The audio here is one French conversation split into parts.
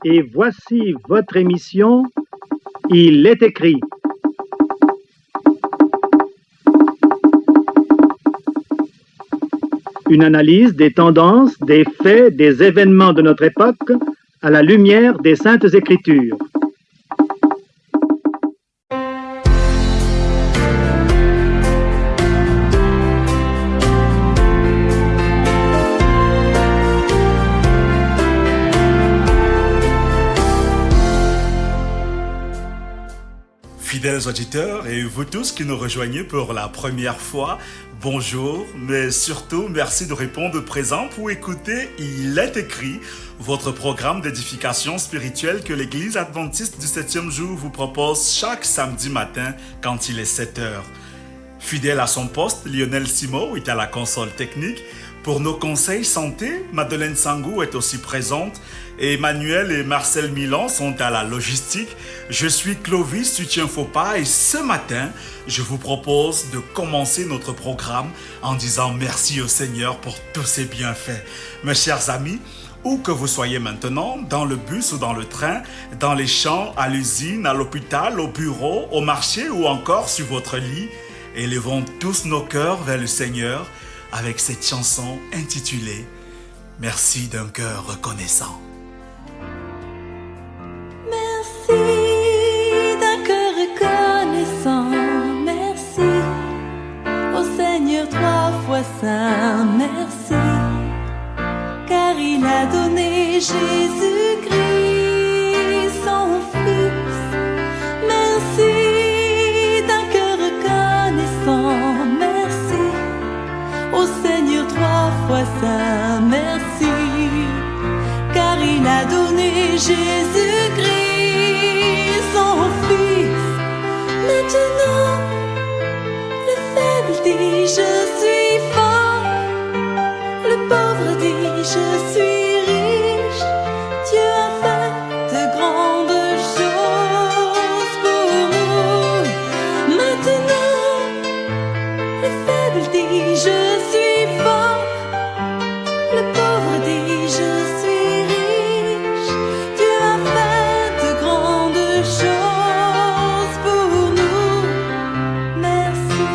Et voici votre émission Il est écrit. Une analyse des tendances, des faits, des événements de notre époque à la lumière des Saintes Écritures. Fidèles auditeurs et vous tous qui nous rejoignez pour la première fois, bonjour, mais surtout merci de répondre présent pour écouter Il est écrit, votre programme d'édification spirituelle que l'Église adventiste du 7e jour vous propose chaque samedi matin quand il est 7 heures. Fidèle à son poste, Lionel Simo est à la console technique. Pour nos conseils santé, Madeleine Sangou est aussi présente. Et Emmanuel et Marcel Milan sont à la logistique. Je suis Clovis Soutien-Faux-Pas et ce matin, je vous propose de commencer notre programme en disant merci au Seigneur pour tous ses bienfaits. Mes chers amis, où que vous soyez maintenant, dans le bus ou dans le train, dans les champs, à l'usine, à l'hôpital, au bureau, au marché ou encore sur votre lit, élevons tous nos cœurs vers le Seigneur avec cette chanson intitulée « Merci d'un cœur reconnaissant ». Merci d'un cœur reconnaissant, merci au Seigneur 3 fois saint, merci, car il a donné Jésus-Christ, son Fils. Merci d'un cœur reconnaissant, merci au Seigneur 3 fois saint, merci, car il a donné Jésus-Christ, son Fils. Maintenant, le faible dit je suis fort, le pauvre dit je suis riche. Dieu a fait de grandes choses pour nous. Maintenant, le faible dit je suis fort, le pauvre dit je suis riche. Dieu a fait de grandes choses pour nous. Merci.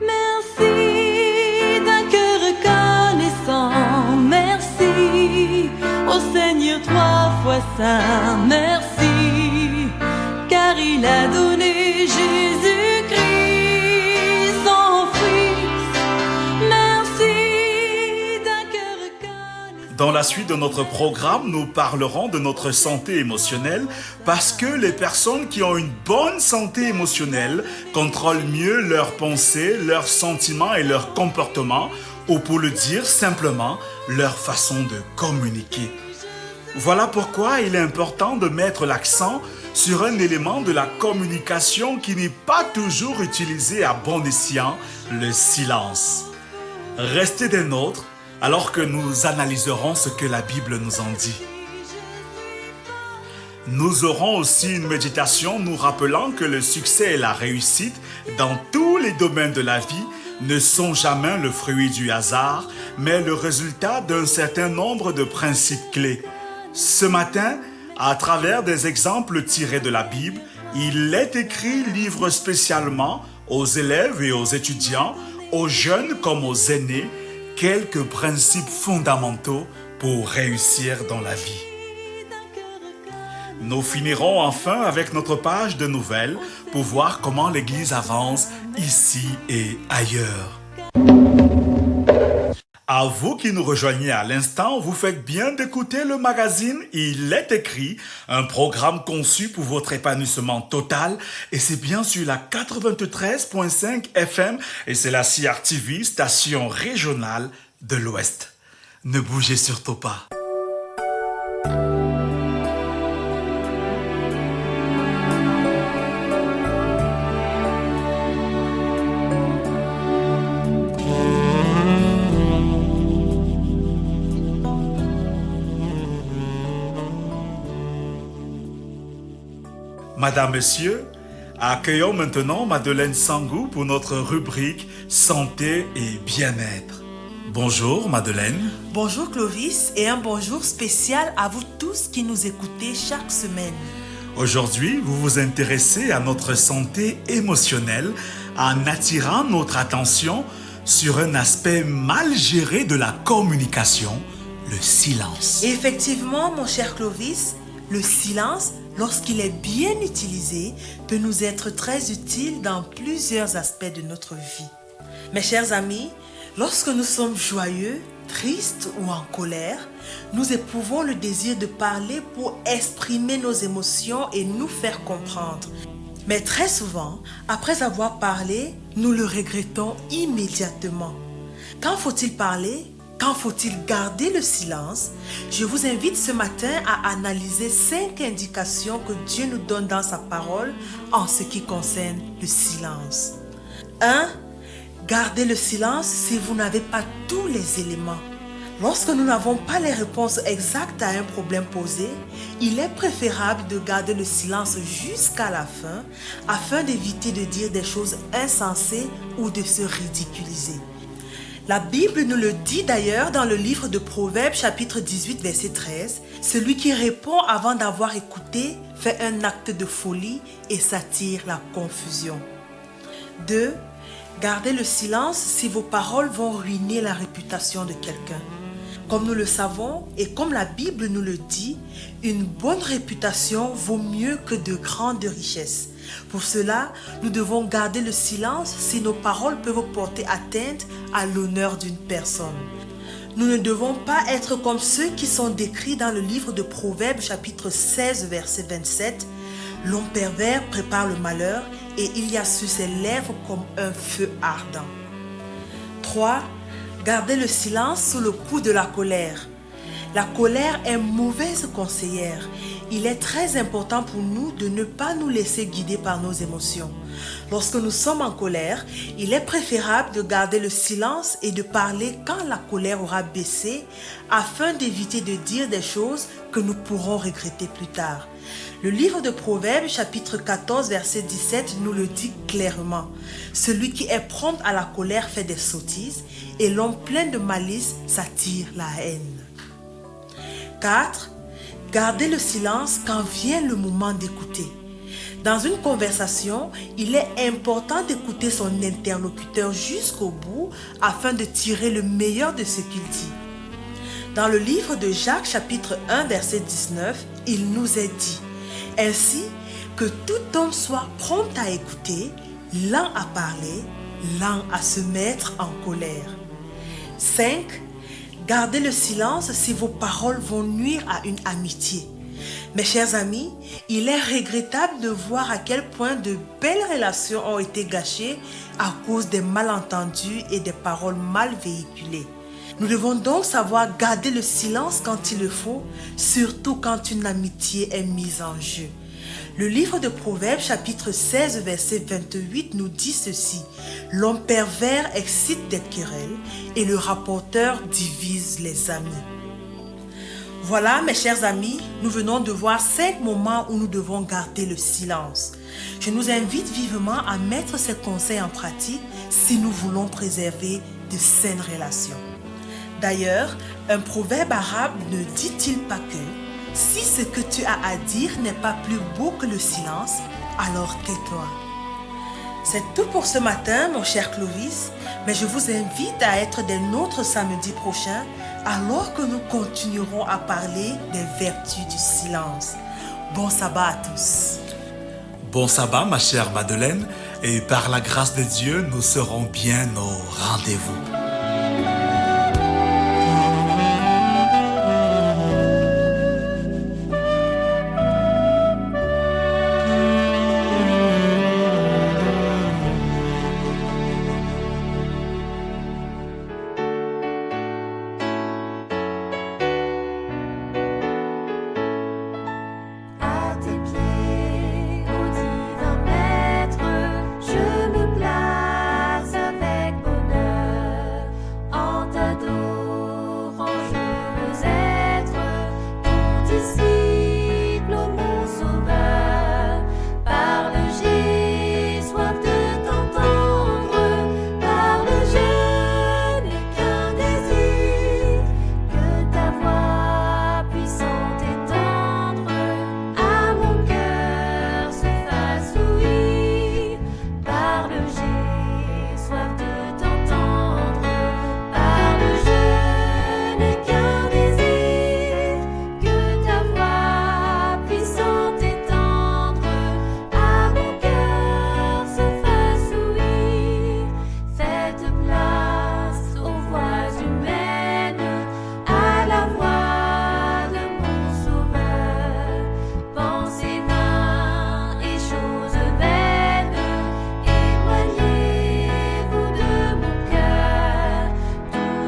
Merci d'un cœur reconnaissant, merci au Seigneur 3 fois saint, merci, car il a donné Jésus-Christ, son Fils. Merci d'un cœur reconnaissant. Dans la suite de notre programme, nous parlerons de notre santé émotionnelle parce que les personnes qui ont une bonne santé émotionnelle contrôlent mieux leurs pensées, leurs sentiments et leurs comportements, ou pour le dire simplement, leur façon de communiquer. Voilà pourquoi il est important de mettre l'accent sur un élément de la communication qui n'est pas toujours utilisé à bon escient, le silence. Restez des nôtres alors que nous analyserons ce que la Bible nous en dit. Nous aurons aussi une méditation nous rappelant que le succès et la réussite dans tous les domaines de la vie ne sont jamais le fruit du hasard, mais le résultat d'un certain nombre de principes clés. Ce matin, à travers des exemples tirés de la Bible, il est écrit livre spécialement aux élèves et aux étudiants, aux jeunes comme aux aînés, quelques principes fondamentaux pour réussir dans la vie. Nous finirons enfin avec notre page de nouvelles pour voir comment l'Église avance ici et ailleurs. À vous qui nous rejoignez à l'instant, vous faites bien d'écouter le magazine Il est écrit, un programme conçu pour votre épanouissement total et c'est bien sûr la 93.5 FM et c'est la CRTV, station régionale de l'Ouest. Ne bougez surtout pas. Madame, Monsieur, Accueillons maintenant Madeleine Sangou pour notre rubrique Santé et bien-être. Bonjour Madeleine. Bonjour Clovis et un bonjour spécial à vous tous qui nous écoutez chaque semaine. Aujourd'hui, vous vous intéressez à notre santé émotionnelle en attirant notre attention sur un aspect mal géré de la communication, le silence. Effectivement, mon cher Clovis, le silence, lorsqu'il est bien utilisé, peut nous être très utile dans plusieurs aspects de notre vie. Mes chers amis, lorsque nous sommes joyeux, tristes ou en colère, nous éprouvons le désir de parler pour exprimer nos émotions et nous faire comprendre. Mais très souvent, après avoir parlé, nous le regrettons immédiatement. Quand faut-il parler? Quand faut-il garder le silence? Je vous invite ce matin à analyser 5 indications que Dieu nous donne dans sa parole en ce qui concerne le silence. 1. Gardez le silence si vous n'avez pas tous les éléments. Lorsque nous n'avons pas les réponses exactes à un problème posé, il est préférable de garder le silence jusqu'à la fin afin d'éviter de dire des choses insensées ou de se ridiculiser. La Bible nous le dit d'ailleurs dans le livre de Proverbes chapitre 18 verset 13. Celui qui répond avant d'avoir écouté fait un acte de folie et s'attire la confusion. 2. Gardez le silence si vos paroles vont ruiner la réputation de quelqu'un. Comme nous le savons et comme la Bible nous le dit, une bonne réputation vaut mieux que de grandes richesses. Pour cela, nous devons garder le silence si nos paroles peuvent porter atteinte à l'honneur d'une personne. Nous ne devons pas être comme ceux qui sont décrits dans le livre de Proverbes chapitre 16 verset 27. L'homme pervers prépare le malheur et il y a sur ses lèvres comme un feu ardent. 3. Gardez le silence sous le coup de la colère. La colère est mauvaise conseillère. Il est très important pour nous de ne pas nous laisser guider par nos émotions. Lorsque nous sommes en colère, il est préférable de garder le silence et de parler quand la colère aura baissé afin d'éviter de dire des choses que nous pourrons regretter plus tard. Le livre de Proverbes, chapitre 14, verset 17, nous le dit clairement. Celui qui est prompt à la colère fait des sottises et l'homme plein de malice s'attire la haine. 4. Gardez le silence quand vient le moment d'écouter. Dans une conversation, il est important d'écouter son interlocuteur jusqu'au bout afin de tirer le meilleur de ce qu'il dit. Dans le livre de Jacques, chapitre 1, verset 19, il nous est dit « Ainsi que tout homme soit prompt à écouter, lent à parler, lent à se mettre en colère. » 5. Gardez le silence si vos paroles vont nuire à une amitié. Mes chers amis, il est regrettable de voir à quel point de belles relations ont été gâchées à cause des malentendus et des paroles mal véhiculées. Nous devons donc savoir garder le silence quand il le faut, surtout quand une amitié est mise en jeu. Le livre de Proverbes, chapitre 16, verset 28, nous dit ceci. L'homme pervers excite des querelles et le rapporteur divise les amis. Voilà, mes chers amis, nous venons de voir 5 moments où nous devons garder le silence. Je nous invite vivement à mettre ces conseils en pratique si nous voulons préserver de saines relations. D'ailleurs, un proverbe arabe ne dit-il pas que si ce que tu as à dire n'est pas plus beau que le silence, alors tais-toi. C'est tout pour ce matin, mon cher Clovis, mais je vous invite à être des nôtres samedi prochain, alors que nous continuerons à parler des vertus du silence. Bon sabbat à tous. Bon sabbat, ma chère Madeleine, et par la grâce de Dieu, nous serons bien au rendez-vous.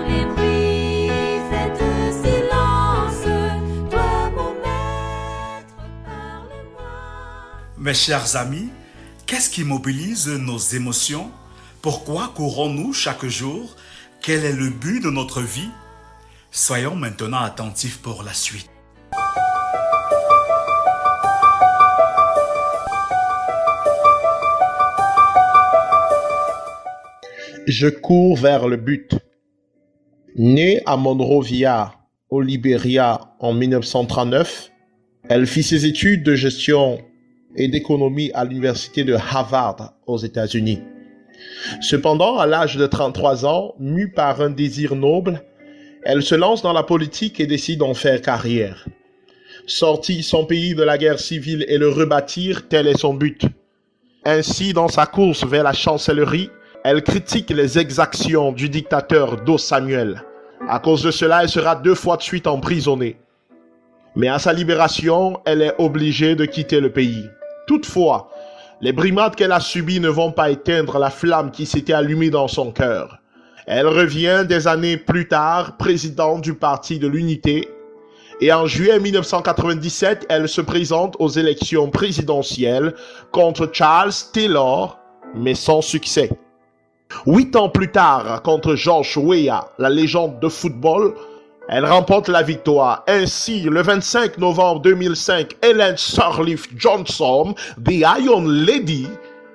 et brise de silence. Toi, mon maître, parle-moi. Mes chers amis, qu'est-ce qui mobilise nos émotions? Pourquoi courons-nous chaque jour? Quel est le but de notre vie? Soyons maintenant attentifs pour la suite. Je cours vers le but. Née à Monrovia, au Libéria, en 1939, elle fit ses études de gestion et d'économie à l'université de Harvard, aux États-Unis. Cependant, à l'âge de 33 ans, mue par un désir noble, elle se lance dans la politique et décide d'en faire carrière. Sortir son pays de la guerre civile et le rebâtir, tel est son but. Ainsi, dans sa course vers la chancellerie, elle critique les exactions du dictateur Dos Samuel. À cause de cela, elle sera 2 fois de suite emprisonnée. Mais à sa libération, elle est obligée de quitter le pays. Toutefois, les brimades qu'elle a subies ne vont pas éteindre la flamme qui s'était allumée dans son cœur. Elle revient des années plus tard, présidente du Parti de l'Unité, et en juillet 1997, elle se présente aux élections présidentielles contre Charles Taylor, mais sans succès. 8 ans plus tard, contre George Weah, la légende de football, elle remporte la victoire. Ainsi, le 25 novembre 2005, Ellen Sirleaf Johnson, The Iron Lady,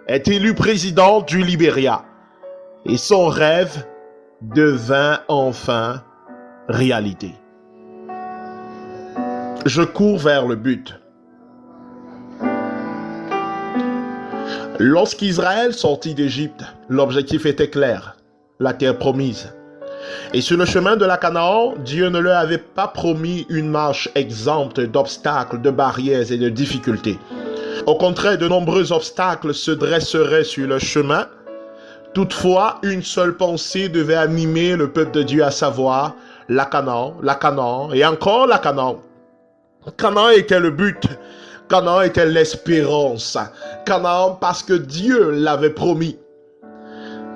est élue présidente du Libéria. Et son rêve devint enfin réalité. Je cours vers le but. Lorsqu'Israël sortit d'Égypte, l'objectif était clair, la terre promise. Et sur le chemin de la Canaan, Dieu ne leur avait pas promis une marche exempte d'obstacles, de barrières et de difficultés. Au contraire, de nombreux obstacles se dresseraient sur le chemin. Toutefois, une seule pensée devait animer le peuple de Dieu, à savoir la Canaan et encore la Canaan. Canaan était le but. Canaan était l'espérance. Canaan parce que Dieu l'avait promis.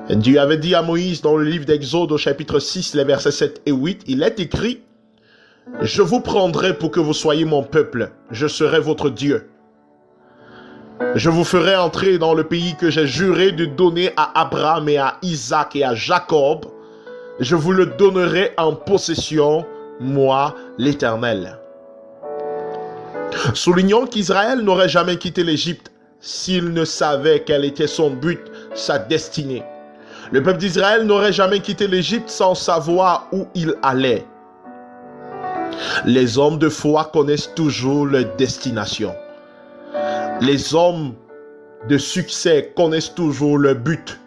Dieu avait dit à Moïse dans le livre d'Exode au chapitre 6, les versets 7 et 8, il est écrit « Je vous prendrai pour que vous soyez mon peuple, je serai votre Dieu. Je vous ferai entrer dans le pays que j'ai juré de donner à Abraham et à Isaac et à Jacob. Je vous le donnerai en possession, moi l'Éternel. » Soulignons qu'Israël n'aurait jamais quitté l'Égypte s'il ne savait quel était son but, sa destinée. Le peuple d'Israël n'aurait jamais quitté l'Égypte sans savoir où il allait. Les hommes de foi connaissent toujours leur destination. Les hommes de succès connaissent toujours leur but.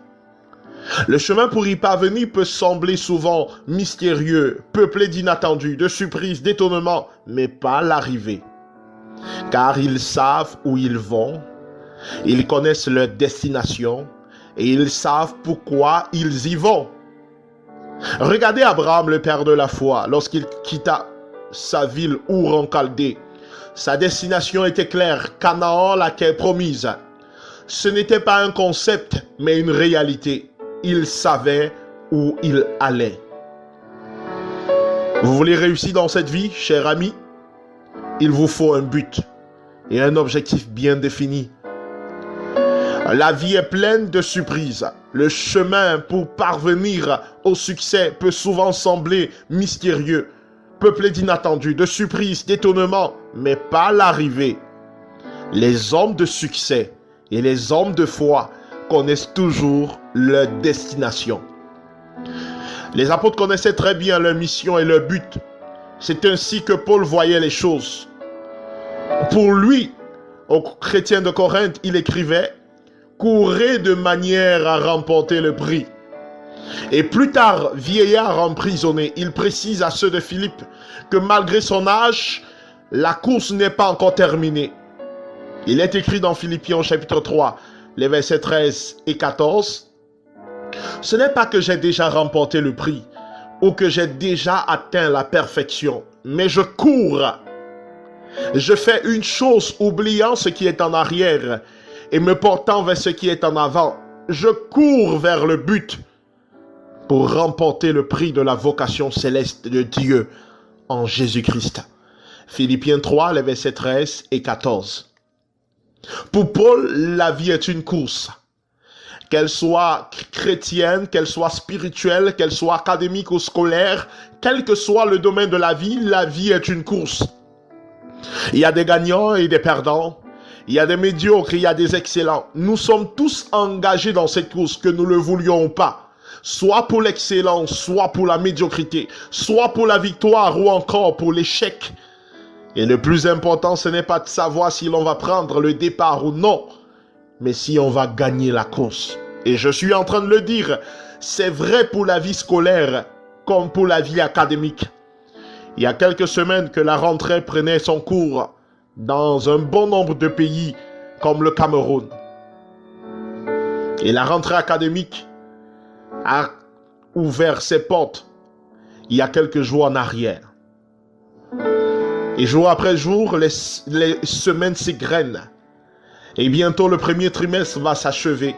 Le chemin pour y parvenir peut sembler souvent mystérieux, peuplé d'inattendus, de surprises, d'étonnements, mais pas l'arrivée. Car ils savent où ils vont, ils connaissent leur destination et ils savent pourquoi ils y vont. Regardez Abraham, le père de la foi, lorsqu'il quitta sa ville Our en Chaldée. Sa destination était claire, Canaan, la terre promise. Ce n'était pas un concept, mais une réalité. Il savait où il allait. Vous voulez réussir dans cette vie, cher ami? Il vous faut un but et un objectif bien défini. La vie est pleine de surprises. Le chemin pour parvenir au succès peut souvent sembler mystérieux, peuplé d'inattendus, de surprises, d'étonnements, mais pas l'arrivée. Les hommes de succès et les hommes de foi connaissent toujours leur destination. Les apôtres connaissaient très bien leur mission et leur but. C'est ainsi que Paul voyait les choses. Pour lui, aux chrétiens de Corinthe, il écrivait « Courez de manière à remporter le prix ». Et plus tard, vieillard emprisonné, il précise à ceux de Philippe que malgré son âge, la course n'est pas encore terminée. Il est écrit dans Philippiens chapitre 3, les versets 13 et 14. « Ce n'est pas que j'ai déjà remporté le prix ou que j'ai déjà atteint la perfection, mais je cours. Je fais une chose, oubliant ce qui est en arrière et me portant vers ce qui est en avant. Je cours vers le but pour remporter le prix de la vocation céleste de Dieu en Jésus-Christ. Philippiens 3, les versets 13 et 14. Pour Paul, la vie est une course. Qu'elle soit chrétienne, qu'elle soit spirituelle, qu'elle soit académique ou scolaire, quel que soit le domaine de la vie est une course. Il y a des gagnants et des perdants. Il y a des médiocres, il y a des excellents. Nous sommes tous engagés dans cette course, que nous le voulions ou pas. Soit pour l'excellence, soit pour la médiocrité, soit pour la victoire ou encore pour l'échec. Et le plus important, ce n'est pas de savoir si l'on va prendre le départ ou non, mais si on va gagner la course. Et je suis en train de le dire, c'est vrai pour la vie scolaire comme pour la vie académique. Il y a quelques semaines que la rentrée prenait son cours dans un bon nombre de pays comme le Cameroun. Et la rentrée académique a ouvert ses portes il y a quelques jours en arrière. Et jour après jour, les semaines s'égrènent. Et bientôt, le premier trimestre va s'achever.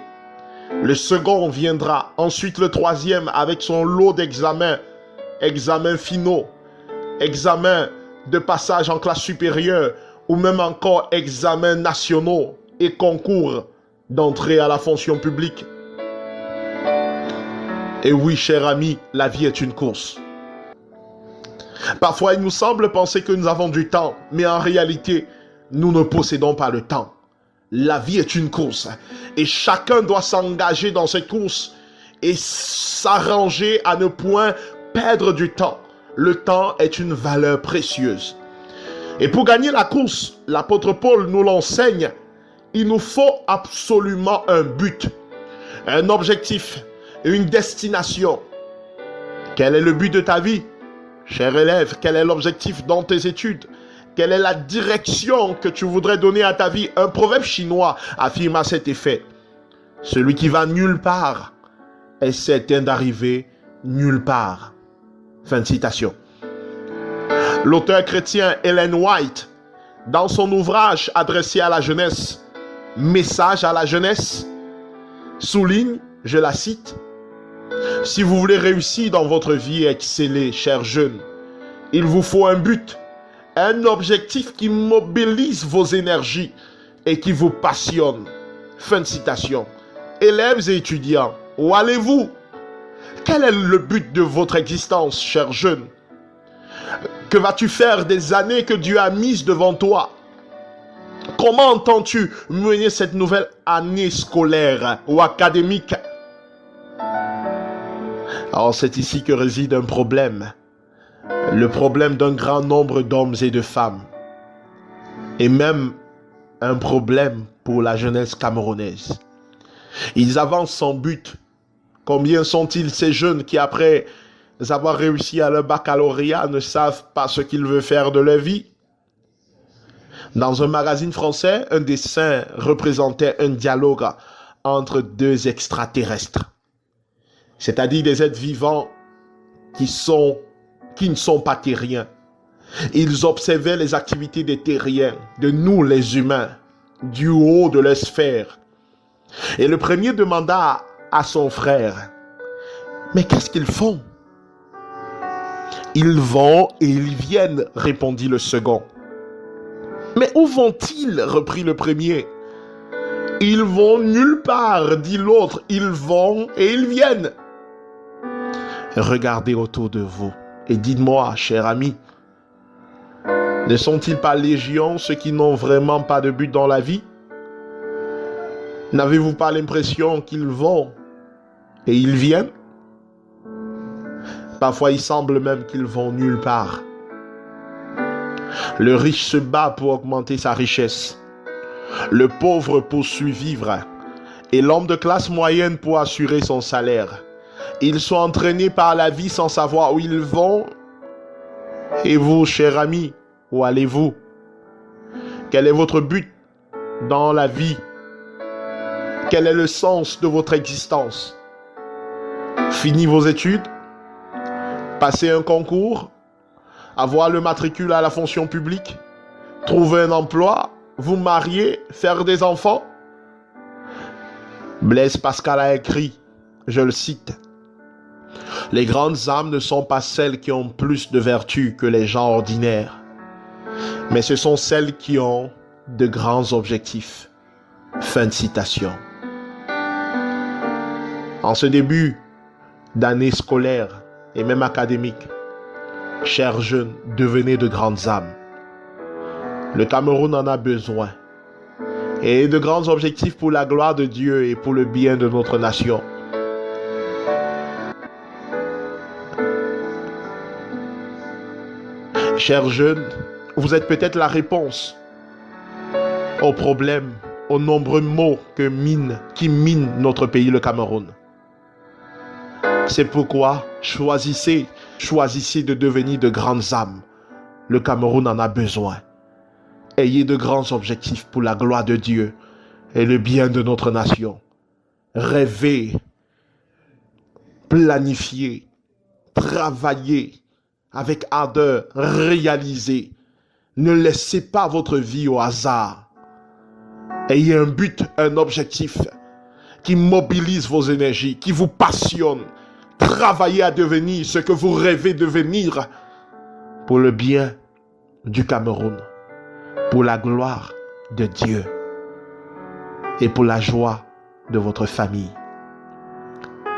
Le second viendra. Ensuite, le troisième avec son lot d'examens. Examens finaux. Examens de passage en classe supérieure. Ou même encore examens nationaux et concours d'entrée à la fonction publique. Et oui, cher ami, la vie est une course. Parfois, il nous semble penser que nous avons du temps, mais en réalité, nous ne possédons pas le temps. La vie est une course et chacun doit s'engager dans cette course et s'arranger à ne point perdre du temps. Le temps est une valeur précieuse. Et pour gagner la course, l'apôtre Paul nous l'enseigne, il nous faut absolument un but, un objectif, une destination. Quel est le but de ta vie? Cher élève, quel est l'objectif dans tes études? Quelle est la direction que tu voudrais donner à ta vie? Un proverbe chinois affirme à cet effet. Celui qui va nulle part est certain d'arriver nulle part. Fin de citation. L'auteur chrétien Ellen White, dans son ouvrage adressé à la jeunesse, Message à la jeunesse, souligne, je la cite, « Si vous voulez réussir dans votre vie et exceller, chers jeunes, il vous faut un but, un objectif qui mobilise vos énergies et qui vous passionne. » Fin de citation. Élèves et étudiants, où allez-vous? Quel est le but de votre existence, chers jeunes? Que vas-tu faire des années que Dieu a mises devant toi? Comment entends-tu mener cette nouvelle année scolaire ou académique? Alors c'est ici que réside un problème. Le problème d'un grand nombre d'hommes et de femmes. Et même un problème pour la jeunesse camerounaise. Ils avancent sans but. Combien sont-ils ces jeunes qui, après avoir réussi à leur baccalauréat, ne savent pas ce qu'ils veulent faire de leur vie? Dans un magazine français, un dessin représentait un dialogue entre deux extraterrestres. C'est-à-dire des êtres vivants qui ne sont pas terriens. Ils observaient les activités des terriens, de nous les humains, du haut de leur sphère. Et le premier demanda à son frère, « Mais qu'est-ce qu'ils font ?»« Ils vont et ils viennent, » répondit le second. « Mais où vont-ils » reprit le premier. « Ils vont nulle part, » dit l'autre. « Ils vont et ils viennent. » Regardez autour de vous et dites-moi, cher ami, ne sont-ils pas légion ceux qui n'ont vraiment pas de but dans la vie? N'avez-vous pas l'impression qu'ils vont et ils viennent? Parfois, il semble même qu'ils vont nulle part. Le riche se bat pour augmenter sa richesse. Le pauvre pour survivre. Et l'homme de classe moyenne pour assurer son salaire. Ils sont entraînés par la vie sans savoir où ils vont. Et vous, cher ami, où allez-vous? Quel est votre but dans la vie? Quel est le sens de votre existence? Fini vos études? Passer un concours? Avoir le matricule à la fonction publique? Trouver un emploi? Vous marier? Faire des enfants? Blaise Pascal a écrit, je le cite, Les grandes âmes ne sont pas celles qui ont plus de vertus que les gens ordinaires, mais ce sont celles qui ont de grands objectifs. Fin de citation. En ce début d'année scolaire et même académique, chers jeunes, devenez de grandes âmes. Le Cameroun en a besoin. Et de grands objectifs pour la gloire de Dieu et pour le bien de notre nation. Chers jeunes, vous êtes peut-être la réponse aux problèmes, aux nombreux maux qui minent notre pays, le Cameroun. C'est pourquoi choisissez de devenir de grandes âmes. Le Cameroun en a besoin. Ayez de grands objectifs pour la gloire de Dieu et le bien de notre nation. Rêvez, planifiez, travaillez avec ardeur, réalisez. Ne laissez pas votre vie au hasard. Ayez un but, un objectif qui mobilise vos énergies, qui vous passionne. Travaillez à devenir ce que vous rêvez devenir pour le bien du Cameroun, pour la gloire de Dieu et pour la joie de votre famille.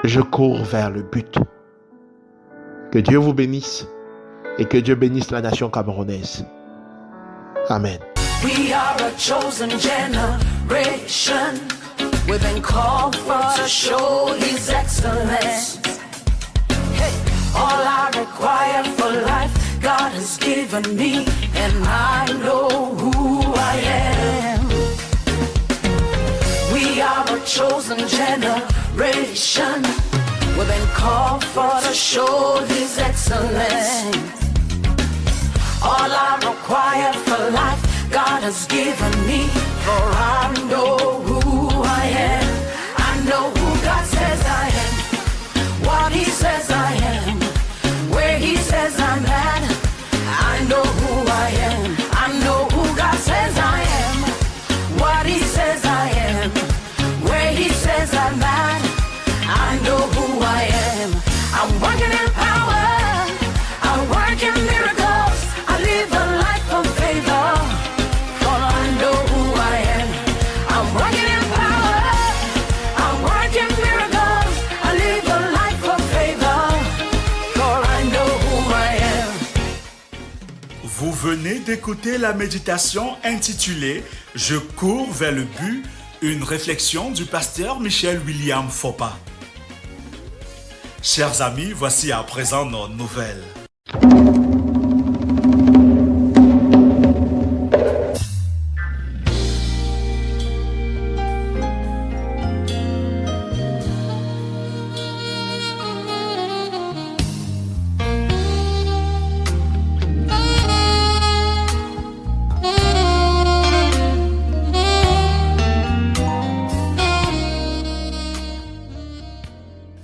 Je cours vers le but. Que Dieu vous bénisse et que Dieu bénisse la nation camerounaise. Amen. We are a chosen generation. We've been called for to show His excellence. Hey, all I require for life, God has given me, and I know who I am. We are a chosen generation. We've been called for to show His excellence. All I require for life, God has given me, for I know who I am. I know who God says I am, what He says I am, where He says I'm at. I know who I am. I know who God says I am, what He says I am, where He says I'm at. I know who I am. I'm working in power, I work in miracles, I live a life of favor. For I know who I am. I'm working in power, I work in miracles, I live a life of favor. For I know who I am. Vous venez d'écouter la méditation intitulée « Je cours vers le but », une réflexion du pasteur Michel William Fopa. Chers amis, voici à présent nos nouvelles.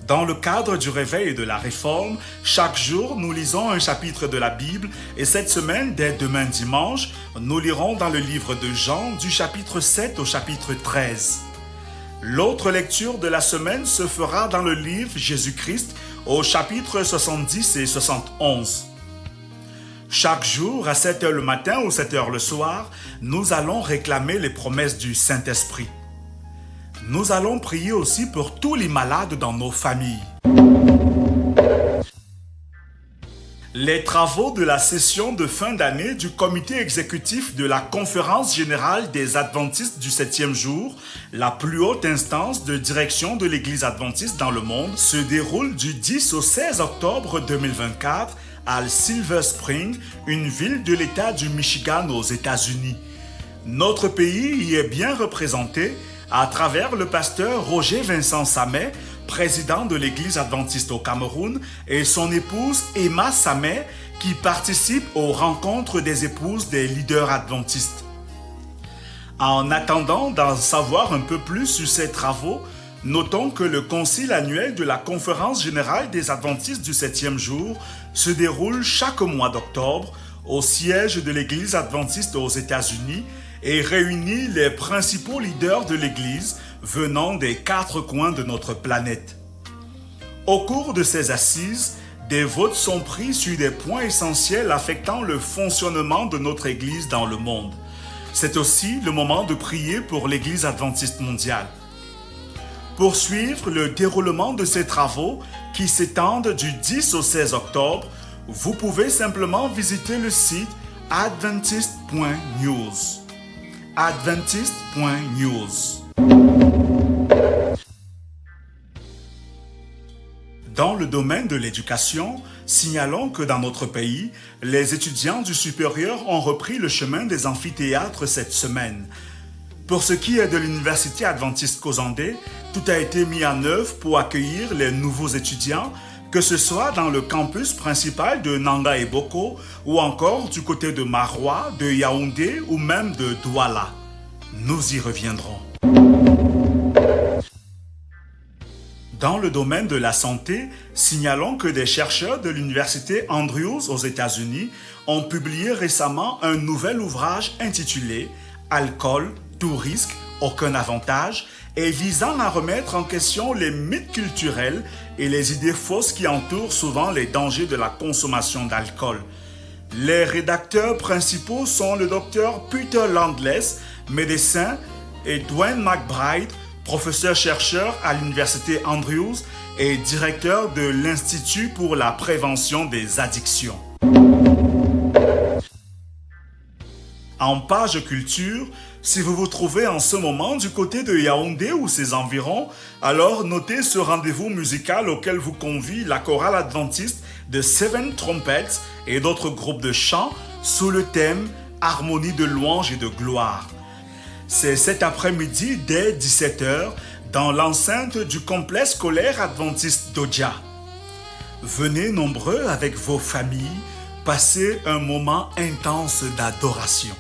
Dans le cadre du réveil et de la réforme, chaque jour, nous lisons un chapitre de la Bible et cette semaine, dès demain dimanche, nous lirons dans le livre de Jean du chapitre 7 au chapitre 13. L'autre lecture de la semaine se fera dans le livre Jésus-Christ au chapitre 70 et 71. Chaque jour, à 7h le matin ou 7h le soir, nous allons réclamer les promesses du Saint-Esprit. Nous allons prier aussi pour tous les malades dans nos familles. Les travaux de la session de fin d'année du comité exécutif de la Conférence générale des Adventistes du 7e jour, la plus haute instance de direction de l'Église adventiste dans le monde, se déroule du 10 au 16 octobre 2024 à Silver Spring, une ville de l'État du Michigan aux États-Unis. Notre pays y est bien représenté à travers le pasteur Roger Vincent Samet, président de l'Église adventiste au Cameroun, et son épouse Emma Samet, qui participe aux rencontres des épouses des leaders adventistes. En attendant d'en savoir un peu plus sur ces travaux, notons que le concile annuel de la Conférence générale des Adventistes du 7e jour se déroule chaque mois d'octobre au siège de l'Église adventiste aux États-Unis et réunit les principaux leaders de l'Église venant des 4 coins de notre planète. Au cours de ces assises, des votes sont pris sur des points essentiels affectant le fonctionnement de notre Église dans le monde. C'est aussi le moment de prier pour l'Église adventiste mondiale. Pour suivre le déroulement de ces travaux qui s'étendent du 10 au 16 octobre, vous pouvez simplement visiter le site adventist.news. adventist.news. Dans le domaine de l'éducation, signalons que dans notre pays, les étudiants du supérieur ont repris le chemin des amphithéâtres cette semaine. Pour ce qui est de l'Université adventiste Kozandé, tout a été mis en œuvre pour accueillir les nouveaux étudiants, que ce soit dans le campus principal de Nanga et Boko ou encore du côté de Maroua, de Yaoundé ou même de Douala. Nous y reviendrons. Dans le domaine de la santé, signalons que des chercheurs de l'Université Andrews aux États-Unis ont publié récemment un nouvel ouvrage intitulé « Alcool, tout risque, aucun avantage » et visant à remettre en question les mythes culturels et les idées fausses qui entourent souvent les dangers de la consommation d'alcool. Les rédacteurs principaux sont le Dr Peter Landless, médecin, et Dwayne McBride, professeur-chercheur à l'Université Andrews et directeur de l'Institut pour la prévention des addictions. En page culture, si vous vous trouvez en ce moment du côté de Yaoundé ou ses environs, alors notez ce rendez-vous musical auquel vous convie la chorale adventiste de Seven Trumpets et d'autres groupes de chant sous le thème « Harmonie de louange et de gloire ». C'est cet après-midi dès 17h dans l'enceinte du complexe scolaire adventiste d'Odja. Venez nombreux avec vos familles, passer un moment intense d'adoration.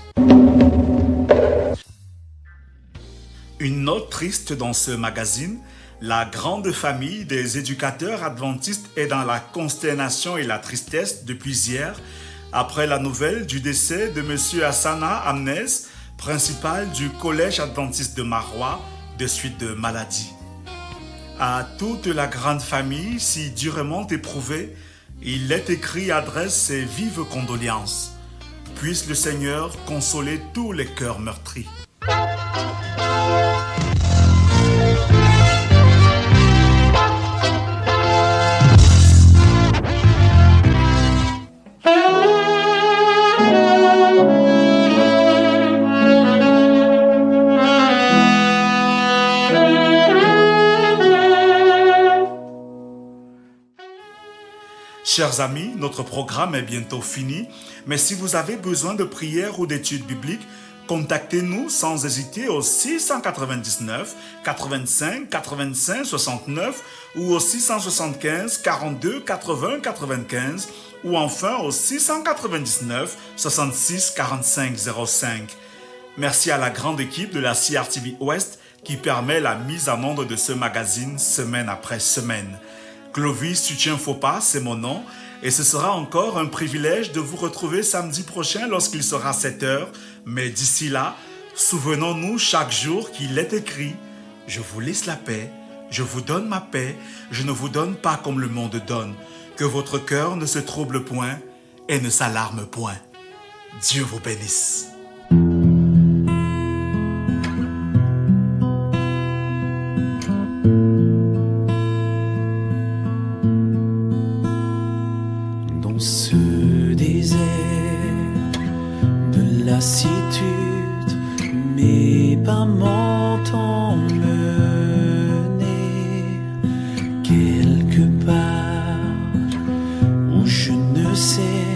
Une note triste dans ce magazine, la grande famille des éducateurs adventistes est dans la consternation et la tristesse depuis hier, après la nouvelle du décès de M. Hassana Amnes, principal du collège adventiste de Maroua, de suite de maladie. À toute la grande famille si durement éprouvée, il est écrit adresse ses vives condoléances. Puisse le Seigneur consoler tous les cœurs meurtris. Chers amis, notre programme est bientôt fini, mais si vous avez besoin de prières ou d'études bibliques, contactez-nous sans hésiter au 699 85 85 69 ou au 675 42 80 95 ou enfin au 699 66 45 05. Merci à la grande équipe de la CRTV Ouest qui permet la mise en onde de ce magazine semaine après semaine. Clovis Tutien-Faupas, c'est mon nom, et ce sera encore un privilège de vous retrouver samedi prochain lorsqu'il sera 7h, mais d'ici là, souvenons-nous chaque jour qu'il est écrit « Je vous laisse la paix, je vous donne ma paix, je ne vous donne pas comme le monde donne, que votre cœur ne se trouble point et ne s'alarme point. » Dieu vous bénisse. Ce désert de lassitude, mes pas m'ont emmené quelque part où je ne sais,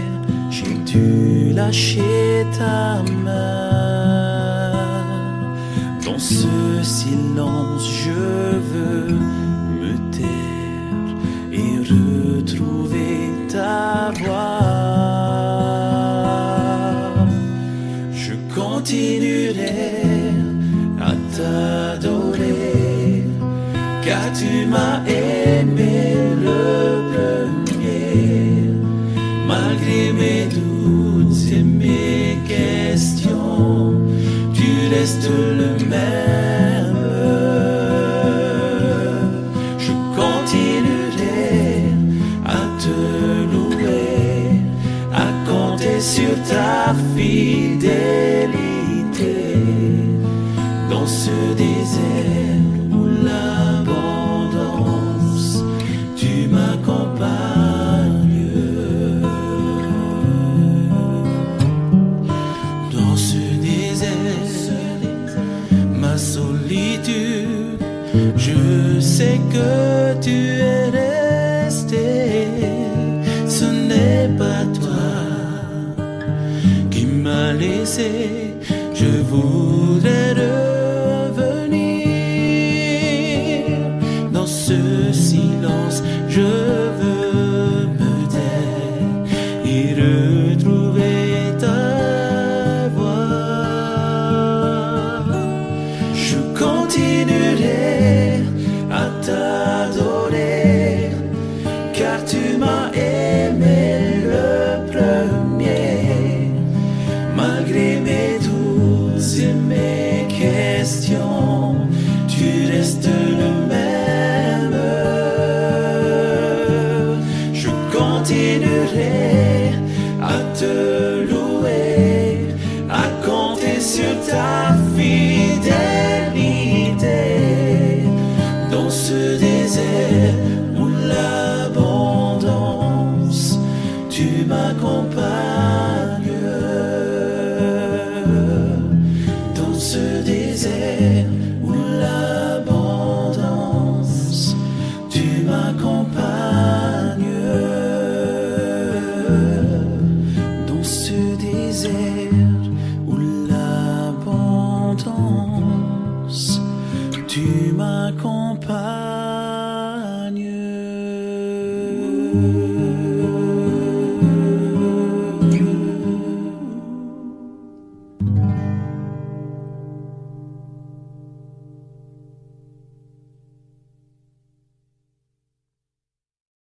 j'ai dû lâcher ta main. Dans ce silence, je veux me taire et retrouver ta voix. Je continuerai à t'adorer, car tu m'as aimé le premier, malgré mes doutes et mes questions, tu restes le même. Je continuerai sur ta fidélité dans ce désert où l'abondance, tu m'accompagnes. Dans ce désert, ma solitude, je sais que tu es resté. Ce n'est pas toi qui m'as laissé. Je voudrais revenir dans ce silence. Je veux me taire et retrouver ta voix. Je continuerai à t'adorer, car tu m'as aimé le premier, malgré mes doutes et mes questions, tu restes le même. Je continuerai à te louer, à compter sur ta fidélité dans ce désert où l'abondance, tu m'accompagnes.